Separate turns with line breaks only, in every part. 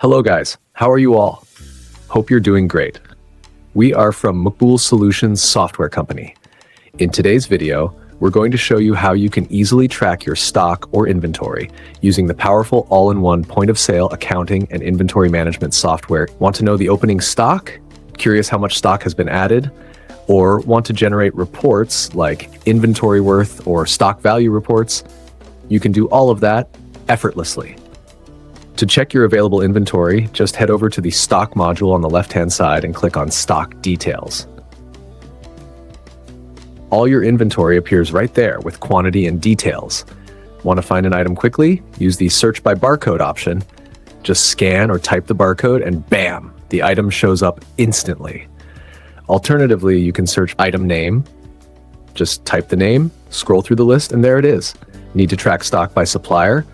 Hello guys, how are you all? Hope you're doing great. We are from Maqbool Solutions software company. In today's video, we're going to show you how you can easily track your stock or inventory using the powerful all-in-one point-of-sale accounting and inventory management software. Want to know the opening stock? Curious how much stock has been added? Or want to generate reports like inventory worth or stock value reports? You can do all of that effortlessly. To check your available inventory, just head over to the stock module on the left-hand side and click on Stock Details. All your inventory appears right there with quantity and details. Want to find an item quickly? Use the Search by Barcode option. Just scan or type the barcode and bam, the item shows up instantly. Alternatively, you can search item name. Just type the name, scroll through the list, and there it is. Need to track stock by supplier?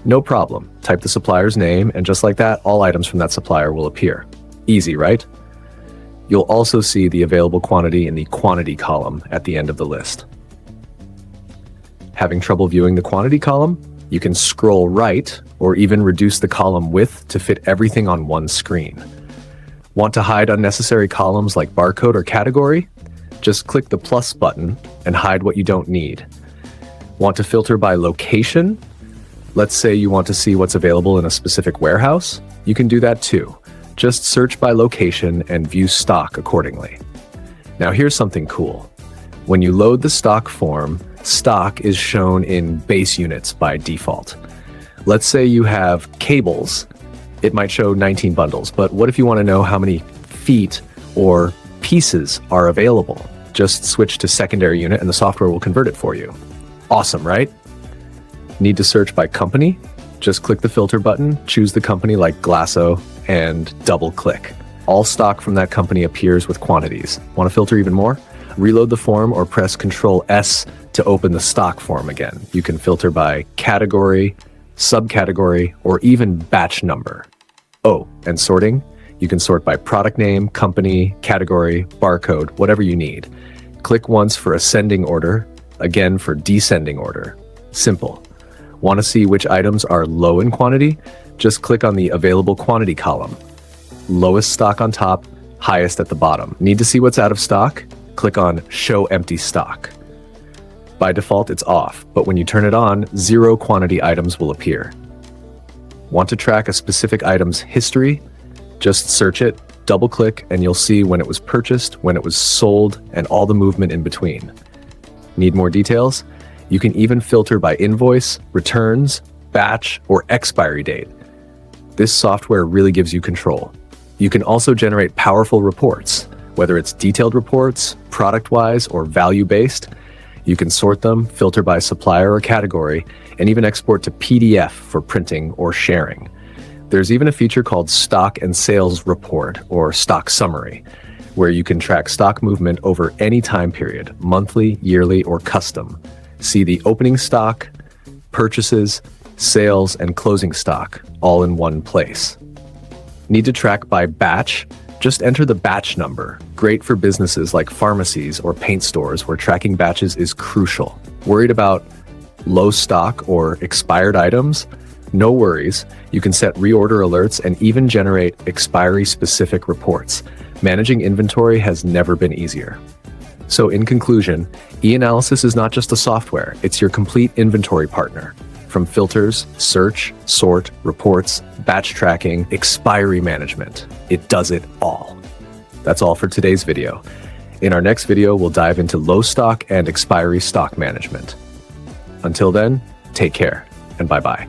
No problem. Type the supplier's name, and just like that, all items from that supplier will appear. Easy, right? You'll also see the available quantity in the quantity column at the end of the list. Having trouble viewing the quantity column? You can scroll right or even reduce the column width to fit everything on one screen. Want to hide unnecessary columns like barcode or category? Just click the plus button and hide what you don't need. Want to filter by location? Let's say you want to see what's available in a specific warehouse. You can do that too. Just search by location and view stock accordingly. Now here's something cool. When you load the stock form, stock is shown in base units by default. Let's say you have cables. It might show 19 bundles, but what if you want to know how many feet or pieces are available? Just switch to secondary unit and the software will convert it for you. Awesome, right? Need to search by company? Just click the filter button, choose the company like 𝐲𝐻𝐸, and double click. All stock from that company appears with quantities. Want to filter even more? Reload the form or press Ctrl+S to open the stock form again. You can filter by category, subcategory, or even batch number. Oh, and sorting? You can sort by product name, company, category, barcode, whatever you need. Click once for ascending order, again for descending order. Simple. Want to see which items are low in quantity? Just click on the available quantity column. Lowest stock on top, highest at the bottom. Need to see what's out of stock? Click on Show Empty Stock. By default, it's off, but when you turn it on, 0 quantity items will appear. Want to track a specific item's history? Just search it, double click, and you'll see when it was purchased, when it was sold, and all the movement in between. Need more details? You can even filter by invoice, returns, batch, or expiry date. This software really gives you control. You can also generate powerful reports, whether it's detailed reports, product-wise, or value-based. You can sort them, filter by supplier or category, and even export to PDF for printing or sharing. There's even a feature called Stock and Sales Report, or Stock Summary, where you can track stock movement over any time period, monthly, yearly, or custom. See the opening stock, purchases, sales, and closing stock all in one place. Need to track by batch? Just enter the batch number. Great for businesses like pharmacies or paint stores where tracking batches is crucial. Worried about low stock or expired items? No worries. You can set reorder alerts and even generate expiry-specific reports. Managing inventory has never been easier. So in conclusion, eAnalysis is not just a software, it's your complete inventory partner. From filters, search, sort, reports, batch tracking, expiry management, it does it all. That's all for today's video. In our next video, we'll dive into low stock and expiry stock management. Until then, take care and bye-bye.